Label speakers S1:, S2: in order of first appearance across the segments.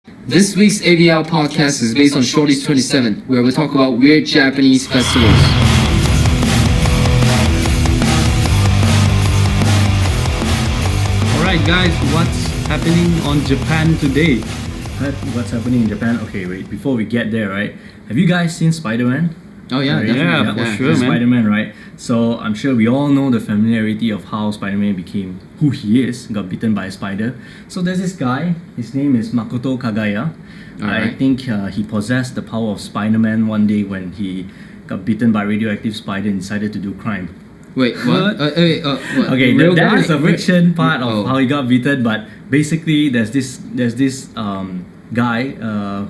S1: This week's AVA podcast is based on Shorties 27, where we talk about weird Japanese festivals.
S2: Alright guys, what's happening on Japan today?
S3: What's happening in Japan? Okay, wait, before we get there, right? Have you guys seen Spider-Man?
S1: Oh yeah,
S3: Right?
S1: definitely.
S2: Yeah, for sure, man.
S3: Spider-Man, right? So I'm sure we all know the familiarity of how Spider-Man became who he is, got bitten by a spider. So there's this guy, his name is Makoto Kagaya. I
S1: Alright.
S3: think he possessed the power of Spider-Man one day when he got bitten by a radioactive spider and decided to do crime.
S1: Wait, what?
S2: What?
S1: What?
S3: Okay,
S1: Real
S3: that
S1: guy?
S3: is a fiction part of
S1: Oh.
S3: how he got bitten, but basically there's this guy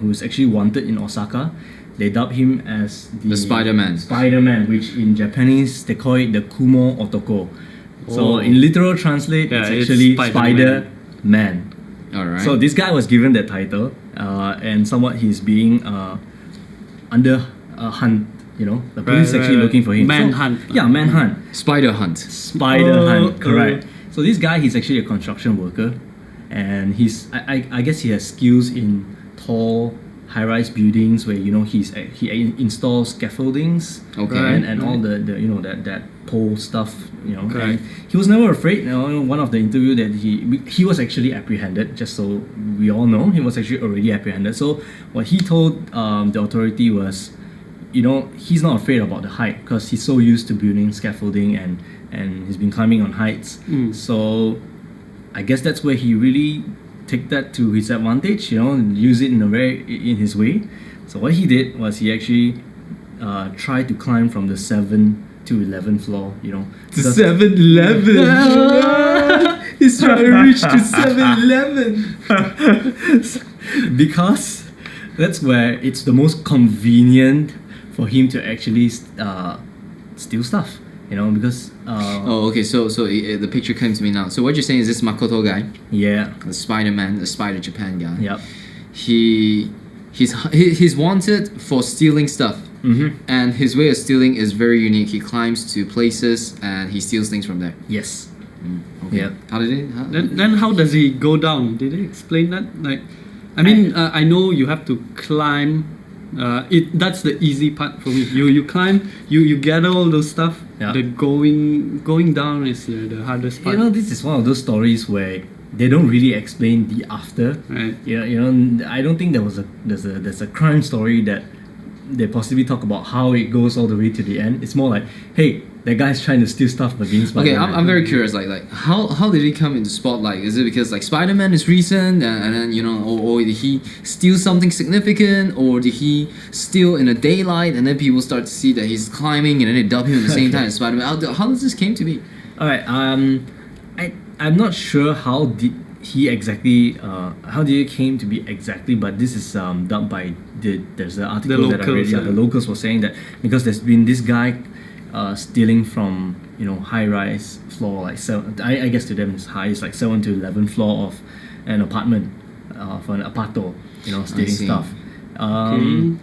S3: who's actually wanted in Osaka. They dub him as
S1: The Spider-Man.
S3: Spider-Man, which in Japanese they call it the Kumo Otoko. So
S2: Oh.
S3: in literal translate,
S2: Yeah,
S3: it's
S2: it's
S3: actually
S2: Spider-Man.
S3: Spider-Man.
S1: Alright.
S3: So this guy was given that title, and somewhat he's being under hunt. You know, the police
S2: Right,
S3: actually
S2: right,
S3: looking for him.
S2: manhunt.
S3: So, yeah, manhunt.
S1: Spider Hunt.
S3: Spider
S2: Oh,
S3: hunt, correct. So this guy, he's actually a construction worker, and I guess he has skills in tall, high-rise buildings where he installs scaffoldings,
S1: Okay.
S3: and all the that pole stuff, And
S2: Correct.
S3: he was never afraid. One of the interview that he was actually apprehended. Just so we all know, he was actually already apprehended. So what he told the authority was, he's not afraid about the height because he's so used to building scaffolding and he's been climbing on heights. So I guess that's where he really take that to his advantage, and use it in his way. So what he did was he actually tried to climb from the 7th to 11th floor,
S1: To
S3: because-
S1: 7-Eleven. He's trying to reach to 7-Eleven.
S3: because that's where it's the most convenient for him to actually steal stuff, because
S1: Oh, okay. So the picture came to me now. So what you're saying is this Makoto guy,
S3: yeah,
S1: the Spider-Man, the Spider Japan guy.
S3: yep.
S1: He's wanted for stealing stuff.
S3: Mm-hmm.
S1: And his way of stealing is very unique. He climbs to places and he steals things from there.
S3: Yes.
S1: Okay.
S3: Yeah.
S1: How did it?
S2: Then how does he go down? Did he explain that? I know you have to climb. That's the easy part for me. You climb, you gather all those stuff.
S3: Yeah.
S2: The going down is the hardest part.
S3: This is one of those stories where they don't really explain the after.
S2: Right.
S3: I don't think there's a crime story that they possibly talk about how it goes all the way to the end. It's more like, hey, that guy's trying to steal stuff but being
S1: Okay,
S3: Spider-Man.
S1: I'm very curious. Like how did he come into spotlight? Is it because like Spider-Man is recent and then or did he steal something significant, or did he steal in the daylight and then people start to see that he's climbing and then they dub him at the same time as Spider-Man? How does this came to be?
S3: Alright, I'm not sure how did it came to be exactly, but this is done by there's an article that I read.
S2: locals,
S3: Yeah, the locals were saying that because there's been this guy stealing from high-rise floor, like I guess to them it's high, it's like 7 to 11 floor of an apartment, for an apato, stealing
S1: see.
S3: stuff. And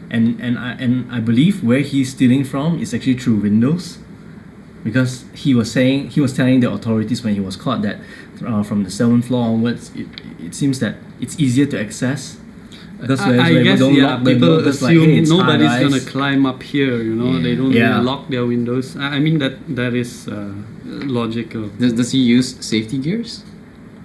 S3: I believe where he's stealing from is actually through windows, because he was telling the authorities when he was caught that from the 7th floor onwards, it seems that it's easier to access. Because
S2: I guess
S3: lock the
S2: people
S3: door, because,
S2: assume
S3: hey, it's
S2: nobody's
S3: high-rise.
S2: gonna climb up here. They don't
S3: Yeah.
S2: really lock their windows. I mean that is logical.
S1: Does he use safety gears?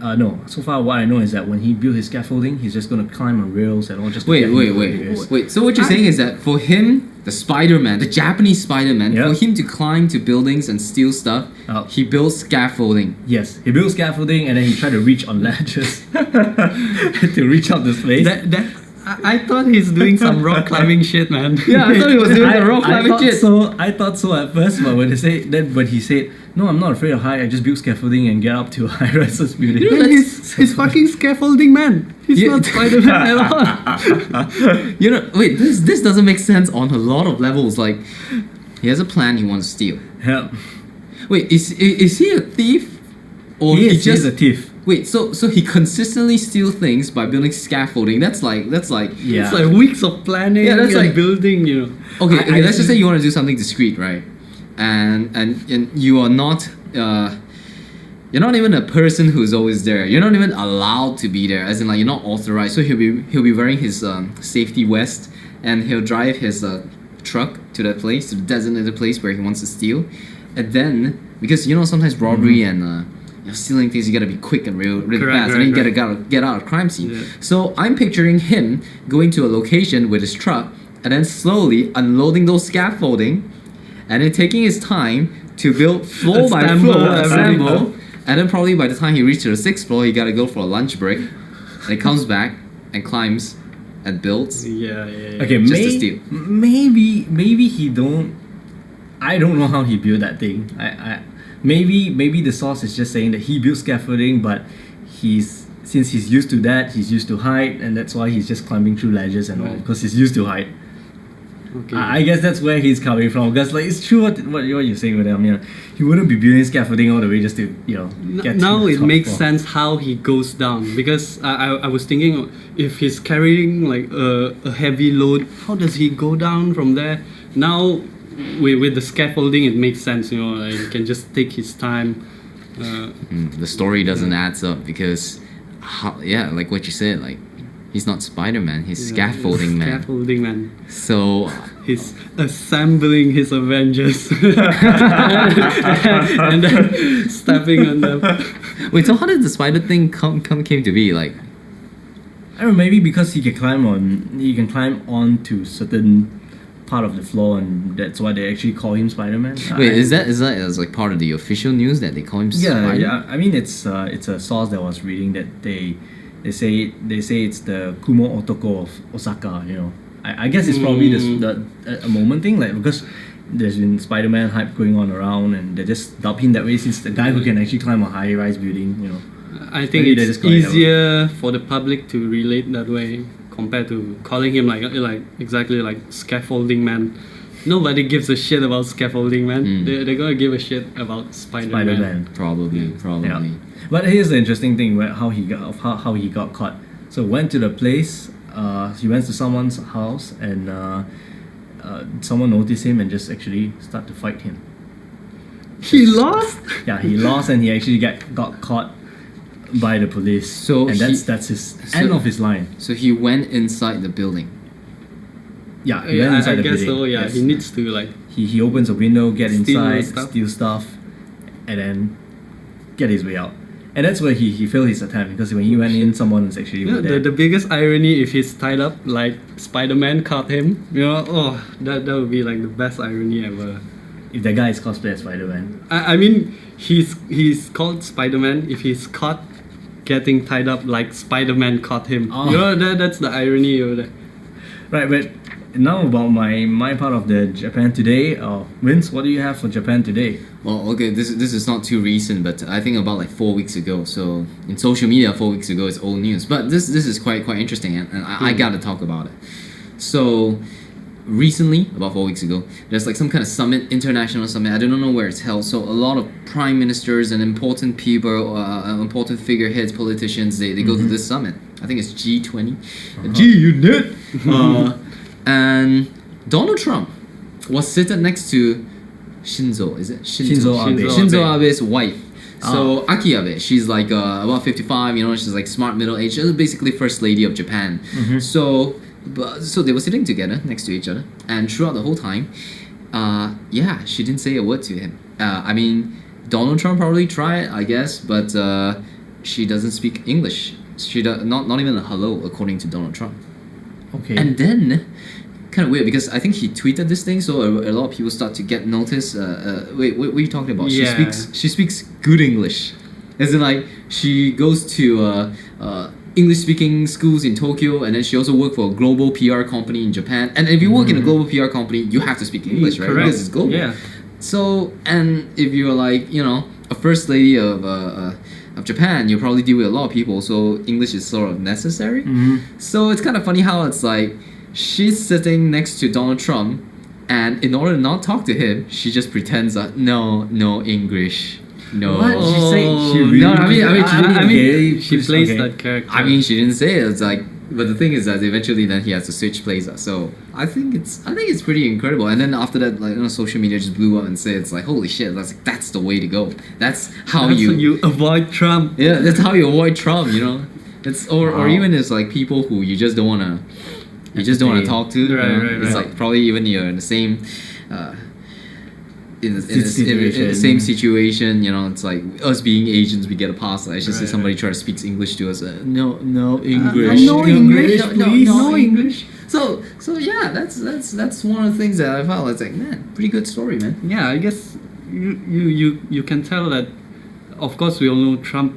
S3: No. So far, what I know is that when he built his scaffolding, he's just gonna climb on rails and all. Just to
S1: Wait.
S3: get into the areas.
S1: So what you're saying is that for him, the Spider-Man, the Japanese Spider-Man,
S3: Yeah.
S1: for him to climb to buildings and steal stuff,
S3: Oh.
S1: he builds scaffolding.
S3: Yes, he built scaffolding and then he tried to reach on ledges to reach up the space.
S2: I thought he's doing some rock climbing shit, man.
S1: Yeah, I thought he was doing the rock climbing
S3: thought
S1: shit.
S3: I thought so at first, but when he said, "No, I'm not afraid of height. I just build scaffolding and get up to high-rises building."
S2: Man, he's fucking scaffolding, man. He's
S1: Yeah.
S2: not Spider-Man at all.
S1: Wait, this doesn't make sense on a lot of levels. Like, he has a plan he wants to steal.
S3: Yeah.
S1: Wait, is he a thief? Or
S3: He is a thief.
S1: Wait, so he consistently steals things by building scaffolding. That's like
S3: Yeah.
S2: It's like weeks of planning
S1: Yeah, that's
S2: and
S1: like-
S2: building,
S1: Okay,
S3: I
S1: let's just
S3: see.
S1: say you want to do something discreet, right? And you are not you're not even a person who's always there. You're not even allowed to be there. As in, like, you're not authorized. So he'll be wearing his safety vest, and he'll drive his truck to that place, to the designated place where he wants to steal. And then, because you know sometimes robbery and stealing things, you gotta be quick and really fast, and then you gotta get out of crime scene.
S2: Yeah.
S1: So I'm picturing him going to a location with his truck, and then slowly unloading those scaffolding, and then taking his time to build floor by floor, assemble. And then probably by the time he reaches the 6th floor, he gotta go for a lunch break. And he comes back and climbs and builds.
S2: Yeah.
S3: Okay,
S1: Just to steal.
S3: maybe he don't. I don't know how he built that thing. Maybe the source is just saying that he built scaffolding, but since he's used to that, he's used to height, and that's why he's just climbing through ledges and all, because he's used to height.
S2: Okay.
S3: I guess that's where he's coming from, because like it's true what you're saying with him. You know, he wouldn't be building scaffolding all the way just to get
S2: Now
S3: to the
S2: it
S3: top
S2: makes
S3: floor.
S2: sense how he goes down, because I was thinking, if he's carrying like a heavy load, how does he go down from there? Now with the scaffolding, it makes sense. Like, he can just take his time.
S1: The story doesn't add up because, like what you said, like he's not Spider-Man, he's scaffolding man.
S2: Scaffolding man.
S1: So
S2: He's assembling his Avengers and then stepping on them.
S1: wait, so how did the spider thing came to be? Like,
S3: I don't know, maybe because he can climb on to certain part of the floor, and that's why they actually call him Spider-Man.
S1: wait, is that as like part of the official news that they call him Spider?
S3: Yeah. I mean, it's a source that was reading that they say it's the Kumo Otoko of Osaka. I guess it's probably a moment thing, like, because there's been Spider-Man hype going on around, and they just dub him that way since the guy who can actually climb a high-rise building.
S2: I think
S3: Maybe they
S2: it's
S3: just call it that way.
S2: easier for the public to relate that way compared to calling him like exactly like scaffolding man. Nobody gives a shit about scaffolding man. They're gonna give a shit about Spider-Man.
S1: Probably.
S3: Yeah. But here's the interesting thing: how he got caught. So went to the place. He went to someone's house, and someone noticed him and just actually start to fight him.
S2: He lost.
S3: Yeah, he lost, and he actually got caught by the police.
S1: So
S3: and that's his end of his line.
S1: So he went inside the building.
S3: Yeah, he went inside
S2: I
S3: the
S2: guess
S3: building.
S2: so. Yeah,
S3: Yes.
S2: he needs to like.
S3: He opens a window, get
S2: Steal
S3: inside,
S2: stuff.
S3: steal stuff, and then get his way out. And that's where he failed his attempt, because when he went in, someone was actually
S2: Yeah,
S3: there.
S2: the biggest irony, if he's tied up like Spider-Man caught him, that would be like the best irony ever.
S3: If that guy is cosplay as Spider-Man.
S2: I mean, he's called Spider-Man if he's caught getting tied up like Spider-Man caught him.
S3: Oh.
S2: That's the irony of that.
S3: Right, but now about my part of the Japan Today. Vince, what do you have for Japan Today?
S1: Well, okay, this is not too recent, but I think about like 4 weeks ago. So in social media, 4 weeks ago is old news. But this is quite interesting, and I gotta talk about it. So recently, about 4 weeks ago, there's like some kind of summit, international summit. I don't know where it's held. So a lot of prime ministers and important people, important figureheads, politicians, they go to this summit. I think it's G20. G-Unit. And Donald Trump was seated next to Shinzo. Is it
S3: Shinzo Abe.
S1: Shinzo Abe's wife. So Aki Abe, she's like about 55. She's like smart middle age. She's basically first lady of Japan. So they were sitting together next to each other, and throughout the whole time, she didn't say a word to him. I mean, Donald Trump probably tried, I guess, but she doesn't speak English. She not even a hello, according to Donald Trump.
S3: Okay.
S1: And then, kind of weird, because I think he tweeted this thing, so a lot of people start to get notice. Wait, what are you talking about?
S2: Yeah.
S1: She speaks good English, as in like she goes to English-speaking schools in Tokyo, and then she also worked for a global PR company in Japan. And if you work in a global PR company, you have to speak English, right?
S2: Correct.
S1: Because it's global.
S2: Yeah.
S1: So, and if you're like a first lady of Japan, you probably deal with a lot of people, so English is sort of necessary. So it's kind of funny how it's like she's sitting next to Donald Trump, and in order to not talk to him, she just pretends that no English, no.
S3: What? She said she
S1: No,
S3: really
S1: I mean, she
S2: She plays
S3: okay.
S2: that character.
S1: I mean, she didn't say it. It's like But the thing is that eventually then he has to switch places. So I think it's pretty incredible. And then after that, like social media just blew up and said it's like holy shit, that's the way to go. That's how
S2: That's
S1: you
S2: how you avoid Trump.
S1: yeah, that's how you avoid Trump. You know, it's or
S3: Wow.
S1: even it's like people who you just don't wanna talk to. you
S2: Right,
S1: know?
S2: right,
S1: It's
S2: right.
S1: like probably even you're in the same. In the
S3: Situation.
S1: same situation, you know, it's like us being Asians, we get a pass. Like, it's just
S2: Right,
S1: if somebody tries to speak English to us, no English,
S2: no English, please.
S1: no English. So yeah, that's one of the things that I felt. It's like, man, pretty good story, man.
S2: Yeah, I guess you can tell that. Of course, we all know Trump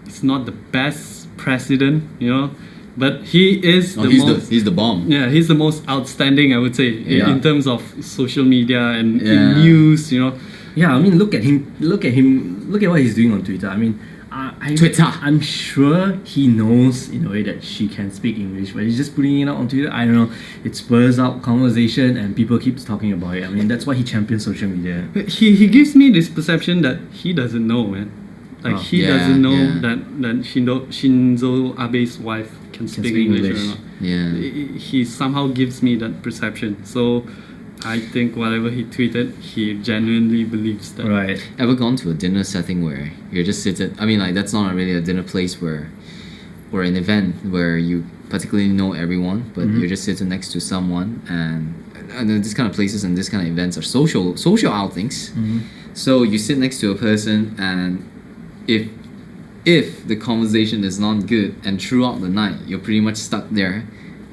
S2: is not the best president, you know, but he is the most.
S1: He's the bomb.
S2: Yeah, he's the most outstanding, I would say,
S1: Yeah.
S2: in terms of social media and
S1: Yeah.
S2: in news, you know.
S3: Yeah, I mean, look at him. Look at what he's doing on Twitter. I mean,
S1: Twitter.
S3: I'm sure he knows in a way that she can speak English, but he's just putting it out on Twitter. I don't know. It spurs out conversation, and people keep talking about it. I mean, that's why he champions social media.
S2: He gives me this perception that he doesn't know, man. Like
S3: Oh.
S2: he
S1: Yeah,
S2: doesn't know
S1: yeah.
S2: that Shinzo Abe's wife can speak English or
S3: English.
S2: not.
S1: Yeah.
S2: He somehow gives me that perception. So I think whatever he tweeted, he genuinely believes that.
S3: Right.
S1: Ever gone to a dinner setting where you're just seated? I mean, like that's not really a dinner place where, or an event where you particularly know everyone, but you're just sitting next to someone, and this kind of places and this kind of events are social outings. So you sit next to a person, and if the conversation is not good, and throughout the night you're pretty much stuck there,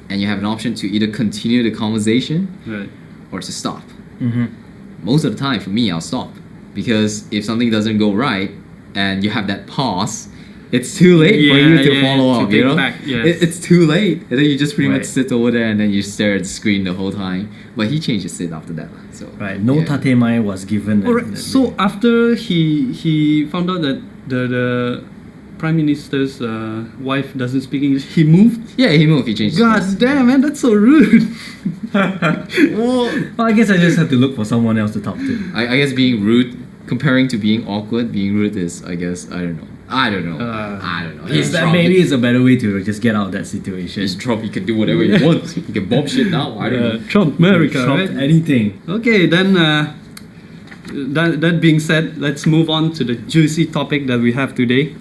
S1: and you have an option to either continue the conversation
S2: Right.
S1: or to stop.
S3: Mm-hmm.
S1: Most of the time for me I'll stop, because if something doesn't go right and you have that pause, it's too late for
S2: Yeah,
S1: you to
S2: yeah,
S1: follow
S2: to
S1: up, you
S2: take
S1: know.
S2: back, yes.
S1: It's too late, and then you just pretty much
S3: Right.
S1: sit over there and then you stare at the screen the whole time. But he changed his sit after that, so
S3: Right. No
S1: yeah.
S3: tatemai was given.
S2: Alright. So after he found out that the prime minister's wife doesn't speak English, he moved.
S1: Yeah, he moved. He changed.
S2: God
S1: his
S2: damn, man, that's so rude.
S3: Well, I guess I just have to look for someone else to talk to.
S1: I guess being rude, comparing to being awkward, being rude is, I guess, I don't know. I don't know. He's
S3: That
S1: Trump.
S3: maybe is a better way to just get out of that situation.
S1: He's Trump. He can do whatever he wants. He can bomb shit now. I don't know.
S2: Trump America,
S3: Trump
S2: right?
S3: anything.
S2: Okay, then that being said, let's move on to the juicy topic that we have today.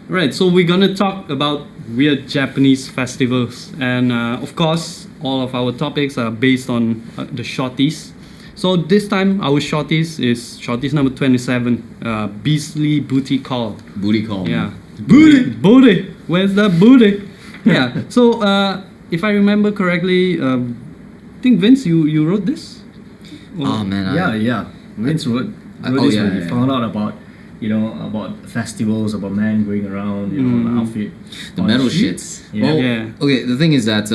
S2: Right, so we're gonna talk about weird Japanese festivals, and of course, all of our topics are based on the Shorties. So this time, our Shorties is Shorties number 27, Beastly Booty Call.
S1: Booty call.
S2: Yeah. Booty! Where's that booty? Yeah, so if I remember correctly, I think Vince, you wrote this?
S1: Oh man.
S3: Yeah. Vince wrote
S1: oh,
S3: this
S1: yeah,
S3: when he
S1: yeah.
S3: found out about about festivals, about men going around, an outfit.
S1: The
S3: on
S1: metal
S3: street.
S1: shits.
S3: Yeah.
S1: Well,
S2: Yeah.
S1: okay. The thing is that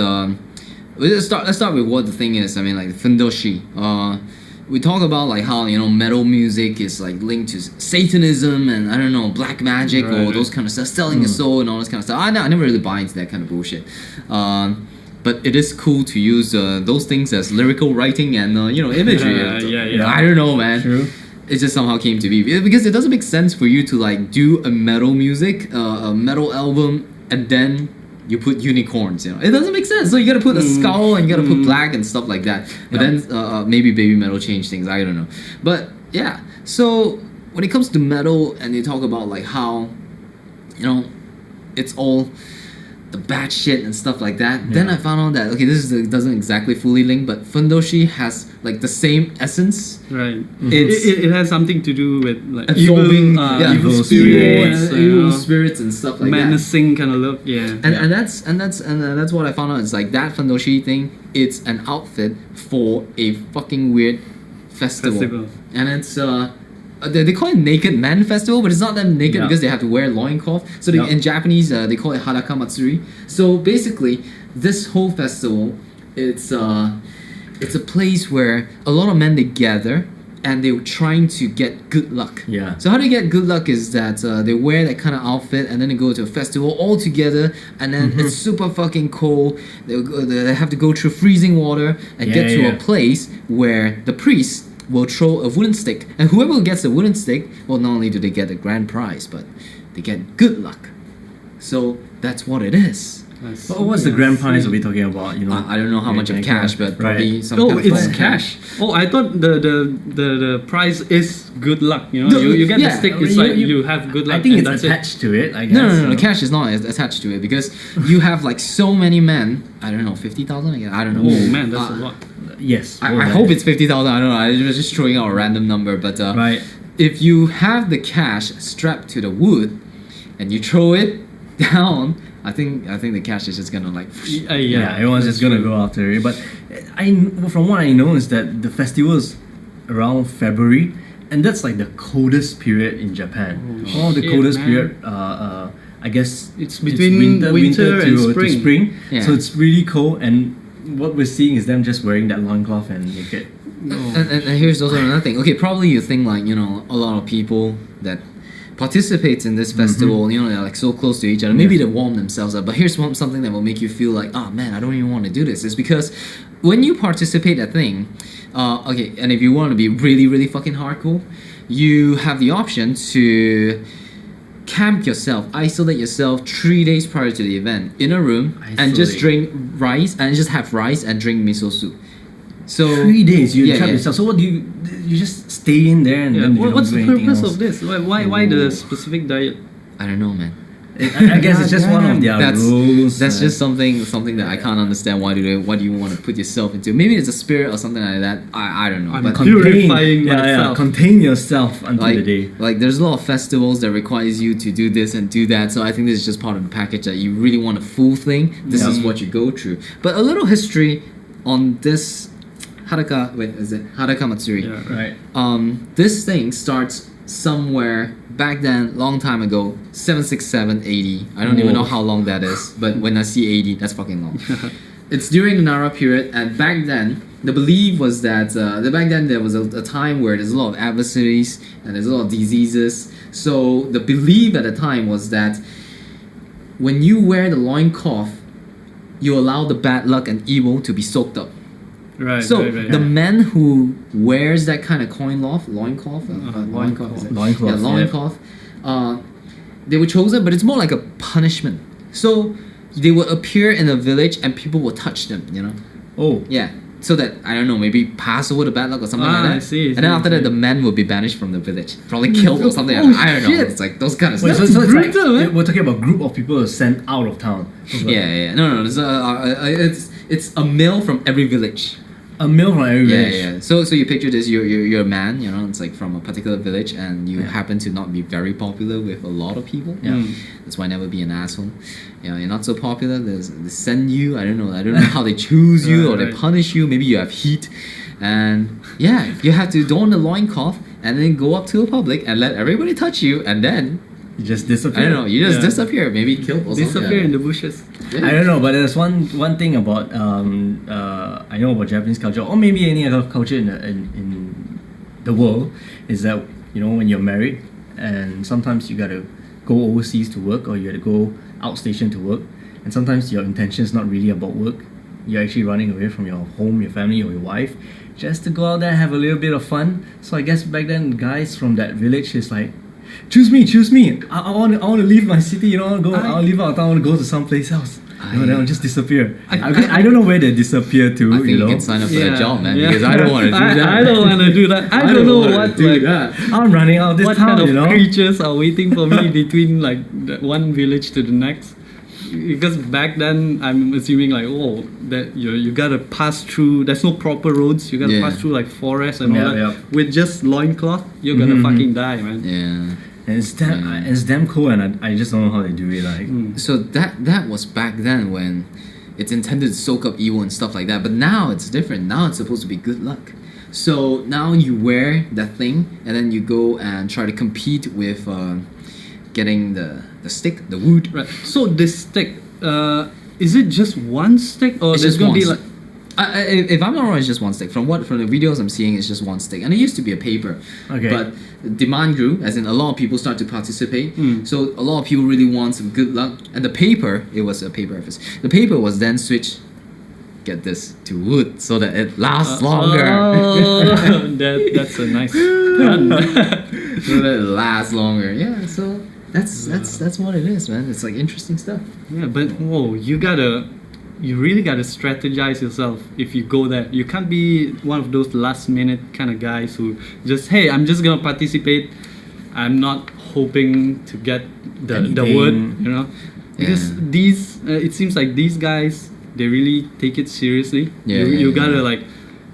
S1: let's start with what the thing is. I mean, like fundoshi. We talk about like how metal music is like linked to Satanism and I don't know, black magic or
S2: Right.
S1: those kind of stuff, selling your soul and all this kind of stuff. I never really buy into that kind of bullshit. But it is cool to use those things as lyrical writing and imagery.
S2: Yeah.
S1: I don't know, man.
S3: True.
S1: It just somehow came to be because it doesn't make sense for you to like do a metal music, a metal album, and then you put unicorns. It doesn't make sense. So you gotta put a skull and you gotta put black and stuff like that. But
S3: Yeah.
S1: then maybe baby metal changed things. I don't know. But yeah. So when it comes to metal and they talk about like how, it's all the bad shit and stuff like that. Then I found out that okay, doesn't exactly fully link, but fundoshi has like the same essence.
S2: Right.
S1: It's
S2: It has something to do with like
S1: absorbing
S2: evil
S3: evil
S2: spirits,
S1: evil spirits and stuff like that.
S2: menacing kind of look. Yeah.
S1: And that's what I found out. It's like that fundoshi thing. It's an outfit for a fucking weird festival. And it's they call it Naked Man Festival, but it's not them naked
S3: Yeah.
S1: because they have to wear loincloth. So
S3: Yeah.
S1: in Japanese, they call it Haraka Matsuri. So basically, this whole festival, it's a place where a lot of men they gather and they're trying to get good luck.
S3: Yeah.
S1: So how they get good luck is that they wear that kind of outfit and then they go to a festival all together, and then it's super fucking cold. They have to go through freezing water and get to a place where the priest will throw a wooden stick, and whoever gets the wooden stick, well, not only do they get the grand prize, but they get good luck. So that's what it is.
S3: What's the grand prize are we talking about? You know,
S1: I don't know how much of cash, but probably some
S2: Oh,
S1: kind of
S2: it's
S1: phone.
S2: cash. Oh, I thought the prize is good luck. You know,
S1: No,
S2: you get
S1: yeah,
S2: the stick.
S3: I mean,
S2: It's like you have good luck.
S3: I think
S2: and
S3: it's
S2: that's
S3: attached to it. I guess.
S1: No, the cash is not attached to it because you have like so many men. I don't know, 50,000. I don't know.
S2: Oh man, that's a lot.
S3: Yes.
S1: I hope it's 50,000. I don't know. I was just throwing out a random number, but
S3: Right.
S1: if you have the cash strapped to the wood and you throw it down, I think the cash is just gonna like.
S3: Yeah, everyone's just gonna go after it. But from what I know is that the festival is around February, and that's like the coldest period in Japan.
S2: Oh,
S3: The
S2: shit,
S3: coldest
S2: man.
S3: period. I guess
S2: It's between winter and
S3: to spring.
S1: Yeah.
S3: So it's really cold, and what we're seeing is them just wearing that loincloth and naked.
S1: And here's also another thing. Okay, probably you think like a lot of people that participates in this festival, they're like so close to each other. Maybe they warm themselves up. But here's something that will make you feel like, oh man, I don't even want to do this. It's because when you participate at a thing, okay, and if you want to be really, really fucking hardcore, you have the option to camp yourself, isolate yourself 3 days prior to the event in a room and just
S3: Isolate.
S1: drink rice and just have rice and drink miso soup. So
S3: 3 days you
S1: Yeah,
S3: trap
S1: yeah.
S3: yourself. So what do you just stay in there and
S2: Yeah.
S3: then you don't
S2: What's
S3: do
S2: the
S3: anything
S2: purpose
S3: else?
S2: of this? Why the specific diet?
S1: I don't know, man.
S3: I guess it's just one of their rules.
S1: That's just something that I can't understand. Why do you want to put yourself into? Maybe it's a spirit or something like that. I don't know.
S2: I'm
S1: But
S2: purifying myself.
S3: Contain yourself until
S1: like
S3: the day.
S1: like there's a lot of festivals that requires you to do this and do that. So I think this is just part of the package that you really want a full thing. This is what you go through. But a little history on this Haraka Matsuri.
S2: Yeah.
S3: Right.
S1: This thing starts somewhere back then, long time ago, 767 80. I don't even know how long that is, but when I see 80, that's fucking long. It's during the Nara period, and back then, the belief was that back then there was a time where there's a lot of adversaries and there's a lot of diseases. So the belief at the time was that when you wear the loincloth, you allow the bad luck and evil to be soaked up.
S2: Right.
S1: So
S2: right.
S1: the man who wears that kind of loincloth, loincloth, is it?
S3: Loincloth,
S1: Yeah, loincloth. They were chosen, but it's more like a punishment. So they would appear in a village and people would touch them.
S3: Oh.
S1: Yeah. So that I don't know, maybe pass over the bad luck or something like that.
S2: I see,
S1: And then after that, the man would be banished from the village, probably killed or something.
S2: Oh,
S1: Like that. I don't know.
S2: shit.
S1: It's like those kind of
S3: Wait,
S1: stuff.
S3: so it's like,
S2: brutal, man.
S3: we're talking about a group of people who are sent out of town.
S1: Yeah. No. It's a male from every village.
S3: A meal from every village.
S1: Yeah. So you picture this, you're a man, it's like from a particular village and you happen to not be very popular with a lot of people.
S3: Yeah.
S1: That's why never be an asshole. You're not so popular, they send you, I don't know how they choose you or they
S2: Right.
S1: punish you, maybe you have heat. And you have to don the loincloth and then go up to the public and let everybody touch you and then,
S3: You just disappear.
S1: I don't know, you just
S2: Yeah.
S1: disappear, maybe killed or something.
S2: Disappear in the bushes.
S3: I don't know, but there's one thing about I know about Japanese culture, or maybe any other culture in the world, is that when you're married and sometimes you gotta go overseas to work or you gotta go outstation to work, and sometimes your intention is not really about work. You're actually running away from your home, your family, or your wife, just to go out there and have a little bit of fun. So I guess back then, guys from that village is like, choose me. I want to leave my city. I want to leave out town. I want to go to someplace else. Then I'll just disappear. I don't know where they disappear to.
S1: I think you can sign up for that job, man,
S2: Yeah.
S1: because I don't want to do that.
S2: I don't want to do that. I don't know what
S1: that.
S3: I'm running out of this
S2: what
S3: town.
S2: kind of creatures are waiting for me between like one village to the next. Because back then, I'm assuming that you gotta pass through. There's no proper roads. You gotta
S1: Yeah.
S2: pass through like forests and all
S3: Yeah,
S2: that.
S3: yeah.
S2: With just loincloth, you're gonna fucking die, man.
S1: Yeah.
S3: And it's damn cool, and I just don't know how they do it. Like,
S1: So that was back then when it's intended to soak up evil and stuff like that. But now it's different. Now it's supposed to be good luck. So now you wear that thing and then you go and try to compete with getting the stick, the wood.
S2: Right. So this stick, is it just one stick or
S1: It's
S2: there's
S1: just
S2: gonna
S1: one
S2: be
S1: stick.
S2: like?
S1: If I'm not wrong, it's just one stick. From the videos I'm seeing, it's just one stick, and it used to be a paper.
S3: Okay.
S1: But demand grew, as in a lot of people start to participate. So a lot of people really want some good luck, and the paper, it was a paper reference. The paper was then switched. Get this to wood so that it lasts longer.
S2: Oh, that's a nice pun.
S1: So that it lasts longer. Yeah. So That's what it is, man. It's like interesting stuff.
S2: Yeah, but whoa, you really gotta strategize yourself if you go there. You can't be one of those last minute kind of guys who just, hey, I'm just gonna participate. I'm not hoping to get the
S3: Anything.
S2: word, you know, because these it seems like these guys, they really take it seriously. You gotta like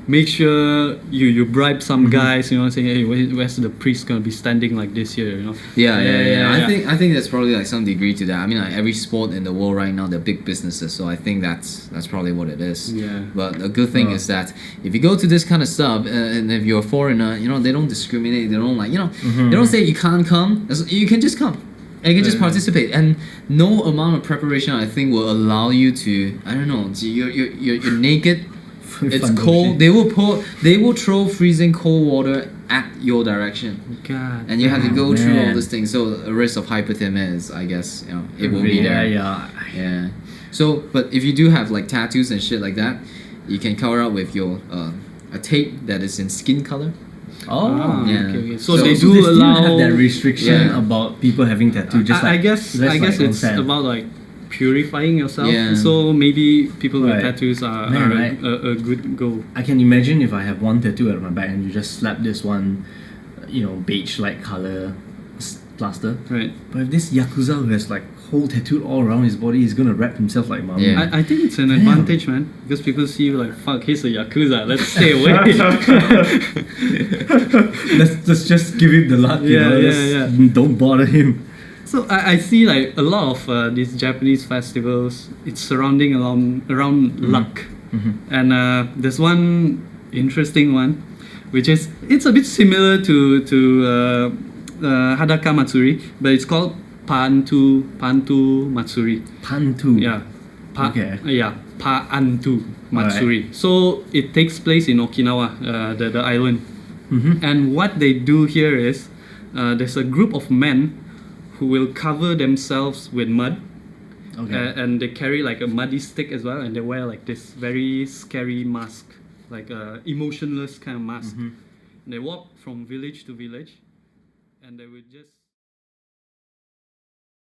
S2: make sure you bribe some guys, you know, saying, hey, where's the priest gonna be standing like this here, you know?
S1: Yeah. I think there's probably like some degree to that. I mean, like every sport in the world right now, they're big businesses, so I think that's probably what it is.
S2: Yeah.
S1: But the good thing is that if you go to this kind of stuff, and if you're a foreigner, you know, they don't discriminate. They don't like, you know, they don't say you can't come. You can just come. And you can just participate, and no amount of preparation I think will allow you to. I don't know. You're naked. It's cold. They will throw freezing cold water at your direction.
S2: God.
S1: And you have to go through all
S3: man.
S1: this thing. So a risk of hypothermia is, I guess, you know, it will be
S3: Yeah,
S1: there.
S3: yeah.
S1: So, but if you do have like tattoos and shit like that, you can cover up with your a tape that is in skin color.
S3: Oh,
S1: Yeah.
S2: Okay. So,
S1: So-
S2: they
S3: So
S2: do
S3: they still
S2: allow
S3: have that restriction
S1: Yeah.
S3: about people having tattoos. Just
S2: I
S3: like
S2: guess
S3: like
S2: it's
S3: onsen.
S2: about like purifying yourself.
S1: Yeah.
S2: So maybe people with
S3: Right.
S2: tattoos are,
S3: Man,
S2: are
S3: right.
S2: a good goal.
S3: I can imagine if I have one tattoo at my back and you just slap this one, beige-like color plaster.
S2: Right.
S3: But if this yakuza who has like whole tattooed all around his body, he's gonna wrap himself like mama.
S1: Yeah.
S2: I think it's an advantage, man, because people see you like, fuck, he's a yakuza. Let's stay away.
S3: let's just give him the luck. Don't bother him.
S2: So I see like a lot of these Japanese festivals. It's surrounding around luck, and there's one interesting one, which is it's a bit similar to Hadaka Matsuri, but it's called Pantu Matsuri.
S3: Pantu.
S2: Yeah.
S3: Okay.
S2: Yeah. Pantu Matsuri. So it takes place in Okinawa, the island. And what they do here is there's a group of men who will cover themselves with mud.
S3: Okay.
S2: And they carry like a muddy stick as well, and they wear like this very scary mask, like a emotionless kind of mask. And they walk from village to village, and they would just